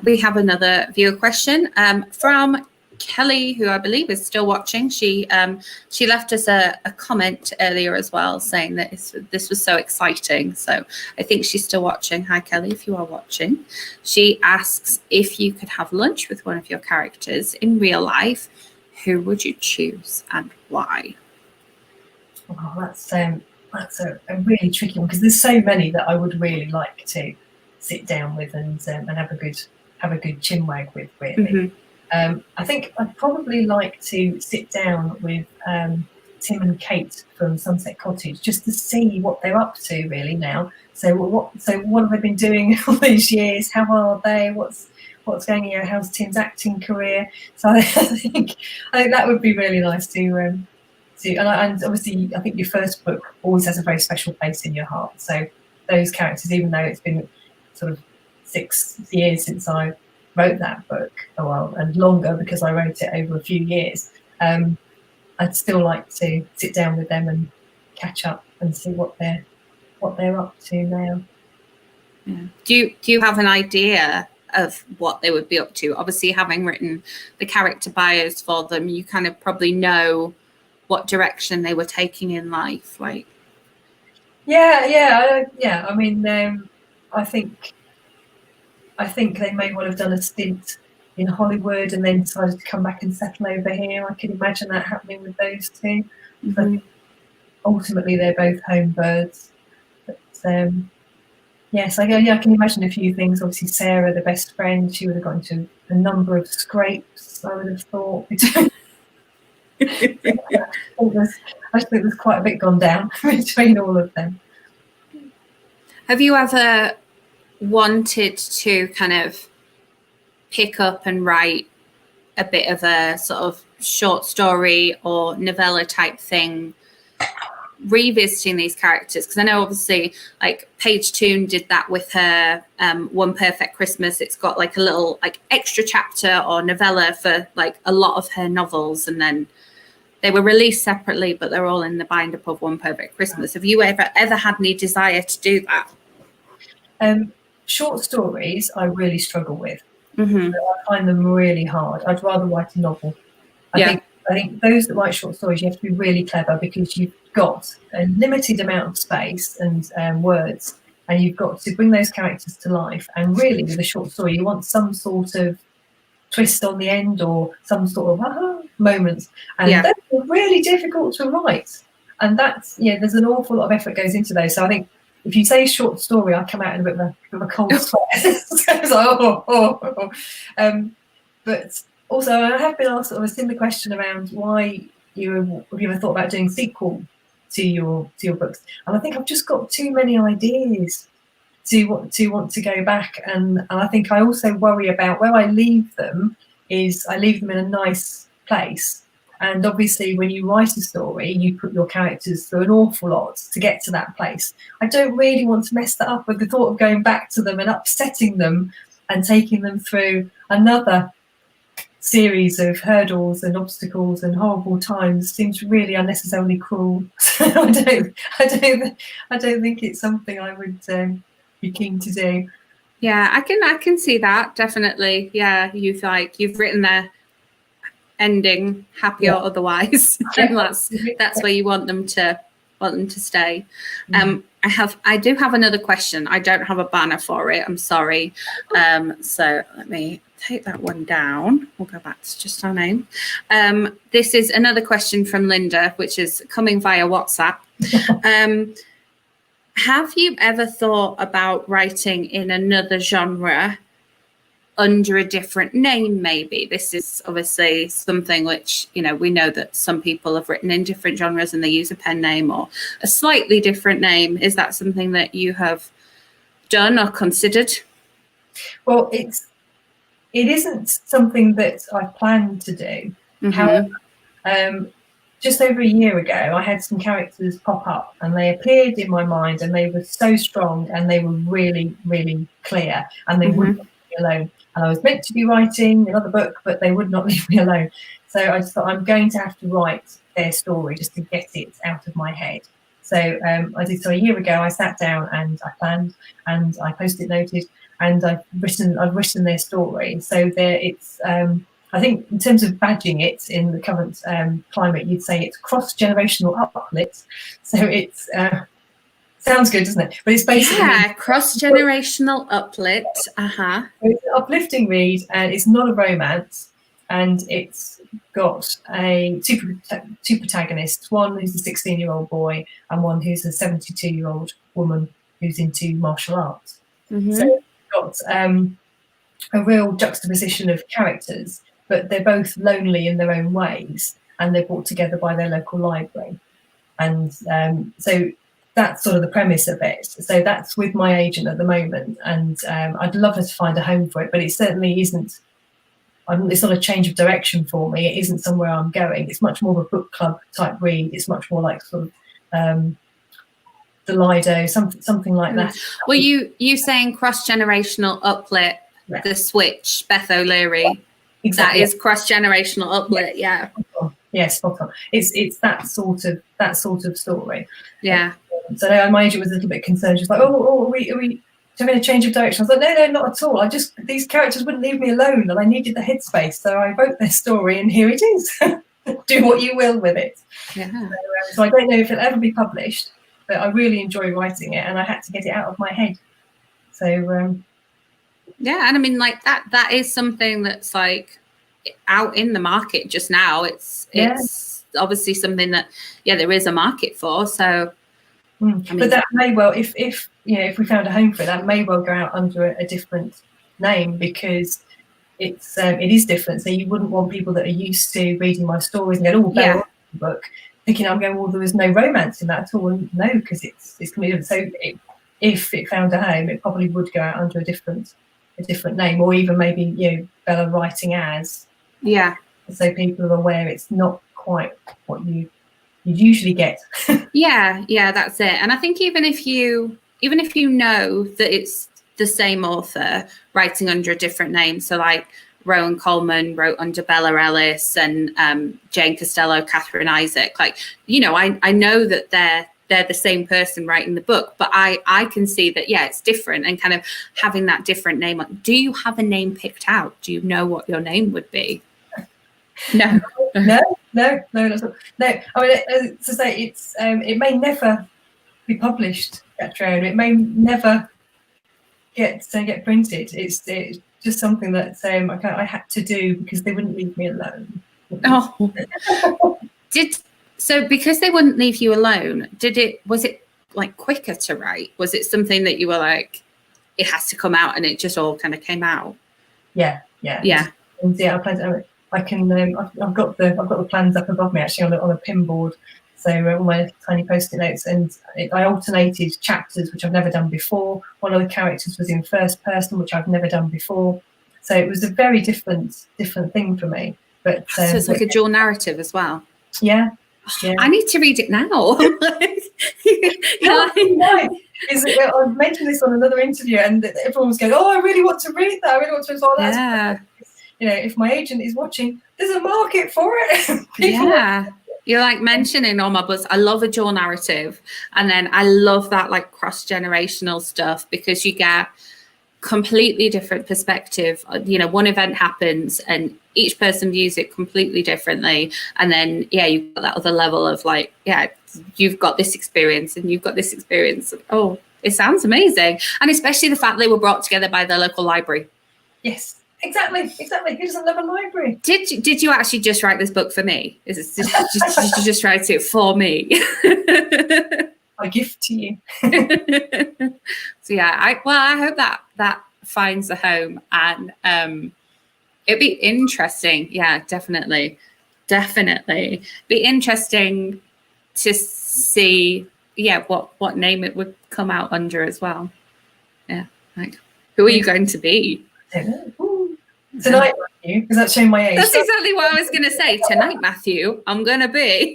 We have another viewer question from Kelly, who I believe is still watching. She left us a comment earlier as well saying that this was so exciting. So I think she's still watching. Hi, Kelly, if you are watching. She asks, if you could have lunch with one of your characters in real life, who would you choose and why? Oh, that's a really tricky one because there's so many that I would really like to sit down with and have a good chinwag with, really. I think I'd probably like to sit down with Tim and Kate from Sunset Cottage just to see what they're up to really now. So what have they been doing all these years? How are they? What's going on? How's Tim's acting career? So I think that would be really nice to and obviously I think your first book always has a very special place in your heart. So those characters, even though it's been sort of 6 years since I wrote that book, and longer because I wrote it over a few years, I'd still like to sit down with them and catch up and see what they're up to now. Yeah. Do you have an idea of what they would be up to? Obviously, having written the character bios for them, you kind of probably know what direction they were taking in life. Like, yeah. I mean, I think they may well have done a stint in Hollywood and then decided to come back and settle over here. I can imagine that happening with those two. But ultimately, they're both home birds. But yes, I can imagine a few things. Obviously, Sarah, the best friend, she would have got into a number of scrapes, I would have thought. I think there's quite a bit gone down between all of them. Have you ever wanted to kind of pick up and write a bit of a sort of short story or novella type thing, revisiting these characters? Because I know obviously like Paige Toon did that with her One Perfect Christmas. It's got like a little like extra chapter or novella for like a lot of her novels, and then they were released separately, but they're all in the bind up of One Perfect Christmas. Have you ever had any desire to do that? Short stories I really struggle with. I find them really hard. I'd rather write a novel. I think those that write short stories, you have to be really clever because you've got a limited amount of space and words, and you've got to bring those characters to life. And really, with a short story, you want some sort of twist on the end or some sort of moments, and those are really difficult to write. And that's there's an awful lot of effort goes into those. So I think if you say short story, I come out in a bit of a cold sweat. So it's like, but also I have been asked sort of a similar question around why have you ever thought about doing sequel to your books? And I think I've just got too many ideas. to want to go back, and I think I also worry about where I leave them. Is I leave them in a nice place, and obviously when you write a story, you put your characters through an awful lot to get to that place. I don't really want to mess that up with the thought of going back to them and upsetting them and taking them through another series of hurdles and obstacles and horrible times. Seems really unnecessarily cruel. So I don't think it's something I would be keen to do. Yeah, I can see that, definitely. Yeah, you've written their ending, happy or otherwise, and that's where you want them to stay. I do have another question. I don't have a banner for it. I'm sorry. So let me take that one down. We'll go back to just our name. This is another question from Linda, which is coming via WhatsApp. Have you ever thought about writing in another genre under a different name? Maybe this is obviously something which, we know that some people have written in different genres and they use a pen name or a slightly different name. Is that something that you have done or considered? Well, it isn't something that I planned to do. However, just over a year ago, I had some characters pop up and they appeared in my mind, and they were so strong and they were really, really clear, and they wouldn't leave me alone. And I was meant to be writing another book, but they would not leave me alone. So I just thought, I'm going to have to write their story just to get it out of my head. So I did. So a year ago, I sat down and I planned and I post-it noted, and I've written their story. So it's I think in terms of badging it in the current climate, you'd say it's cross-generational uplit. So it's sounds good, doesn't it? But it's basically cross-generational uplit. So it's an uplifting read, and it's not a romance, and it's got two protagonists, one who's a 16-year-old boy and one who's a 72-year-old woman who's into martial arts. So it's got a real juxtaposition of characters, but they're both lonely in their own ways, and they're brought together by their local library. And so that's sort of the premise of it. So that's with my agent at the moment, and I'd love her to find a home for it, but it certainly isn't. It's not a change of direction for me. It isn't somewhere I'm going. It's much more of a book club type read. It's much more like sort of the Lido, something like that. Well, you saying cross-generational uplit, the Switch, Beth O'Leary. Exactly. That is cross-generational uplit, yeah. Yes, spot on. It's that sort of story. Yeah. So my agent was a little bit concerned. She was like, "Oh, are we having a change of direction?" I was like, "No, not at all. These characters wouldn't leave me alone, and I needed the headspace, so I wrote their story, and here it is. Do what you will with it." Yeah. So I don't know if it'll ever be published, but I really enjoy writing it, and I had to get it out of my head. So. Yeah, and I mean, like that is something that's like out in the market just now. It's obviously something that there is a market for. So, I mean, but that may well, if we found a home for it, that may well go out under a different name, because it is different. So you wouldn't want people that are used to reading my stories and go, "Oh, book," thinking I'm going, "Well, there was no romance in that at all." No, because it's completely different. So if it found a home, it probably would go out under a different name, or even maybe Bella writing as, so people are aware it's not quite what you usually get. yeah, that's it. And I think even if you know that it's the same author writing under a different name, so like Rowan Coleman wrote under Bella Ellis, and Jane Costello, Catherine Isaac, like I know that they're the same person writing the book, but I can see that it's different, and kind of having that different name. Do you have a name picked out? Do you know what your name would be? No. No. I mean, to say it may never be published, Catriona. It may never get printed. It's just something that I had to do because they wouldn't leave me alone. Oh. So because they wouldn't leave you alone, was it like quicker to write? Was it something that you were like, it has to come out, and it just all kind of came out? Yeah. And I planned. I've got the plans up above me actually on a pin board. So all my tiny post-it notes, and I alternated chapters, which I've never done before. One of the characters was in first person, which I've never done before. So it was a very different thing for me. But so it's like a dual narrative as well. Yeah. I need to read it now. I mentioned this on another interview, and everyone was going, "Oh, I really want to read that. I really want to read that." Yeah. You know, if my agent is watching, there's a market for it. Yeah. You're like mentioning all my books. I love a dual narrative, and then I love that like cross-generational stuff, because you get completely different perspective. You know, one event happens and each person views it completely differently, and then you've got that other level of like, you've got this experience and you've got this experience. Oh, it sounds amazing. And especially the fact they were brought together by the local library. Yes. Exactly. Who doesn't love a library? Did you actually just write this book for me? Did you just write it for me? I gift to you. So I hope that finds a home, and it'd be interesting. Yeah, definitely. Be interesting to see what name it would come out under as well. Yeah, like who are you going to be? I don't know. Tonight, Matthew, because that's showing my age. That's exactly what I was going to say. Tonight, Matthew, I'm going to be.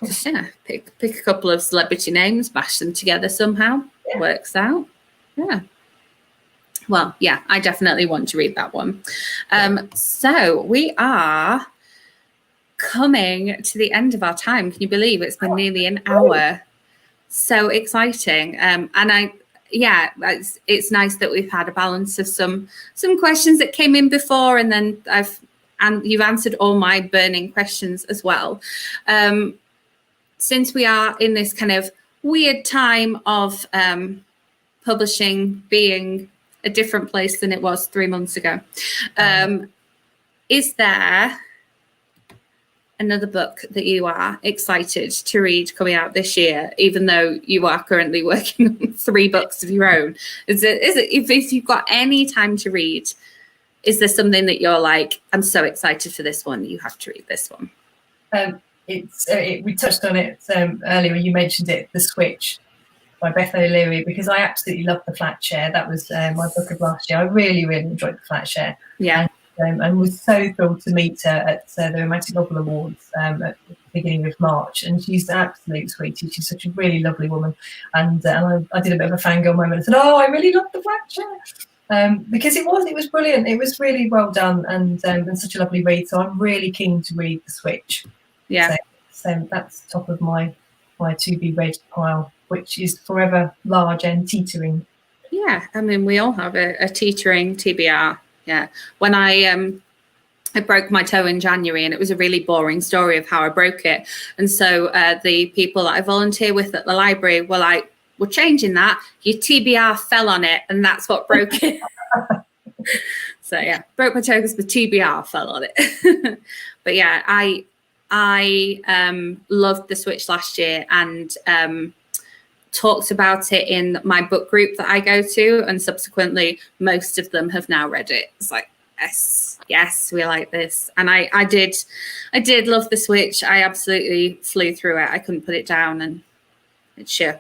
Just pick a couple of celebrity names, bash them together somehow. Yeah. Works out. Yeah. Well, yeah, I definitely want to read that one. So we are coming to the end of our time. Can you believe it's been nearly an hour? So exciting. It's nice that we've had a balance of some questions that came in before, and then you've answered all my burning questions as well. Since we are in this kind of weird time of publishing being a different place than it was 3 months ago, is there another book that you are excited to read coming out this year, even though you are currently working on 3 books of your own? Is it if you've got any time to read, is there something that you're like, I'm so excited for this one, you have to read this one? We touched on it earlier. You mentioned it, The Switch by Beth O'Leary, because I absolutely loved The Flat Share. That was my book of last year. I really, really enjoyed The Flat Share. Yeah. And was so thrilled to meet her at the Romantic Novel Awards at the beginning of March. And she's an absolute sweetie. She's such a really lovely woman. And I did a bit of a fangirl moment and said, "Oh, I really loved The Flat Share." Because it was brilliant. It was really well done, and such a lovely read. So I'm really keen to read The Switch. Yeah. So that's top of my to be read pile, which is forever large and teetering. Yeah, I mean, we all have a teetering TBR. Yeah, when I broke my toe in January, and it was a really boring story of how I broke it. And so the people that I volunteer with at the library were like, "We're changing that. Your TBR fell on it, and that's what broke it." So yeah, broke my toe because the TBR fell on it. But yeah, I loved The Switch last year, and talked about it in my book group that I go to, and subsequently most of them have now read it. It's like, yes, we like this. And I did love The Switch. I absolutely flew through it. I couldn't put it down, and it's your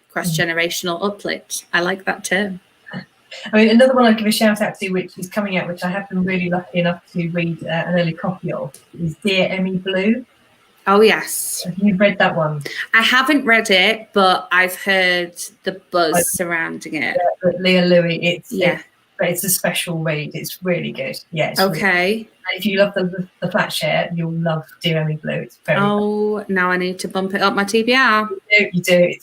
cross-generational uplift. I like that term. I mean, another one I'd give a shout out to, which is coming out, which I have been really lucky enough to read an early copy of, is Dear Emmy Blue. Oh, yes. Have you read that one? I haven't read it, but I've heard the buzz surrounding it. Yeah, but Leah Louie, it's a special read. It's really good. Yeah. Okay. Really, if you love the Flat Share, you'll love Dear Emmy Blue. It's very good. Now I need to bump it up my TBR. You do.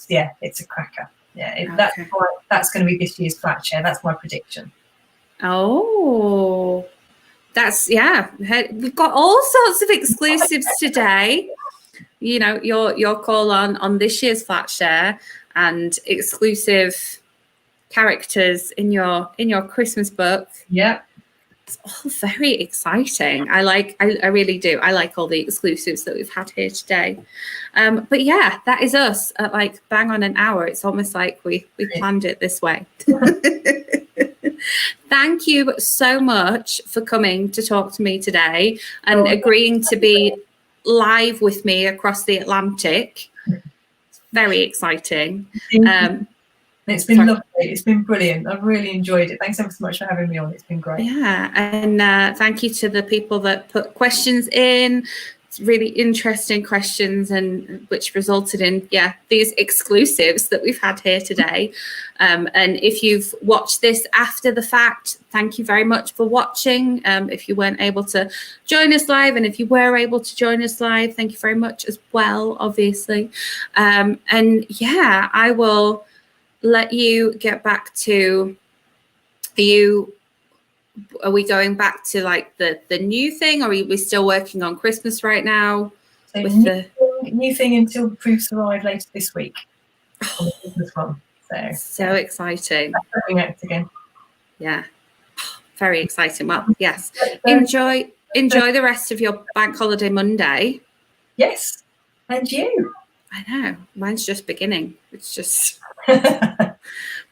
It's a cracker. Yeah, that's going to be this year's Flat Share. That's my prediction. Oh, we've got all sorts of exclusives today. You know, your call on this year's Flat Share and exclusive characters in your Christmas book. Yeah, it's all very exciting. I really do. I like all the exclusives that we've had here today. But yeah, that is us at like bang on an hour. It's almost like we planned it this way. Thank you so much for coming to talk to me today and agreeing to be live with me across the Atlantic. It's very exciting. It's been lovely. It's been brilliant. I've really enjoyed it. Thanks ever so much for having me on. It's been great. Yeah, and thank you to the people that put questions in. It's really interesting questions, and which resulted in these exclusives that we've had here today. And if you've watched this after the fact, thank you very much for watching. If you weren't able to join us live, and if you were able to join us live, thank you very much as well, obviously. And yeah, I will let you get back to are we going back to like the new thing, or are we still working on Christmas right now? So with new thing until the proofs arrive later this week. On the Christmas one. So exciting. Act again. Yeah. Very exciting. Well, yes. Enjoy the rest of your bank holiday Monday. Yes. And you. I know. Mine's just beginning. It's just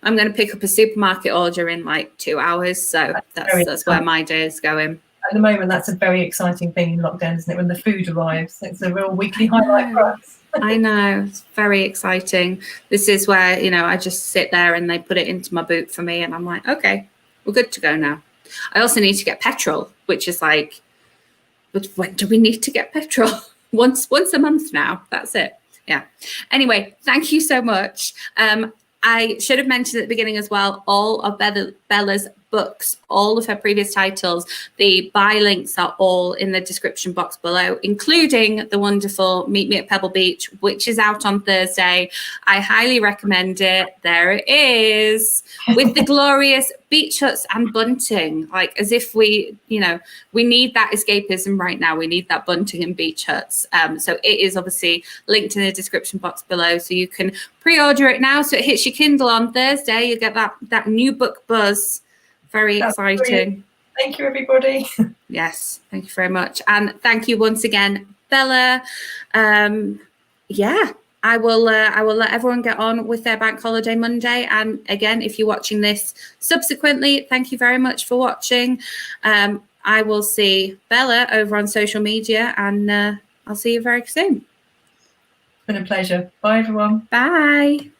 I'm going to pick up a supermarket order in like 2 hours. So that's where my day is going. At the moment, that's a very exciting thing in lockdown, isn't it? When the food arrives, it's a real weekly highlight for us. I know. It's very exciting. This is where, I just sit there and they put it into my boot for me. And I'm like, okay, we're good to go now. I also need to get petrol, which is like, but when do we need to get petrol? Once a month now. That's it. Yeah. Anyway, thank you so much. I should have mentioned at the beginning as well, all of Bella's books, all of her previous titles, the buy links are all in the description box below, including the wonderful Meet Me at Pebble Beach, which is out on Thursday. I highly recommend it. There it is, with the glorious beach huts and bunting, like as if we need that escapism right now. We need that bunting and beach huts. So it is obviously linked in the description box below, so you can pre-order it now. So it hits your Kindle on Thursday. You get that new book buzz. Very exciting. Brilliant. Thank you, everybody. Yes, thank you very much. And thank you once again, Bella. Yeah, I will let everyone get on with their bank holiday Monday. And again, if you're watching this subsequently, thank you very much for watching. I will see Bella over on social media, and I'll see you very soon. It's been a pleasure. Bye, everyone. Bye.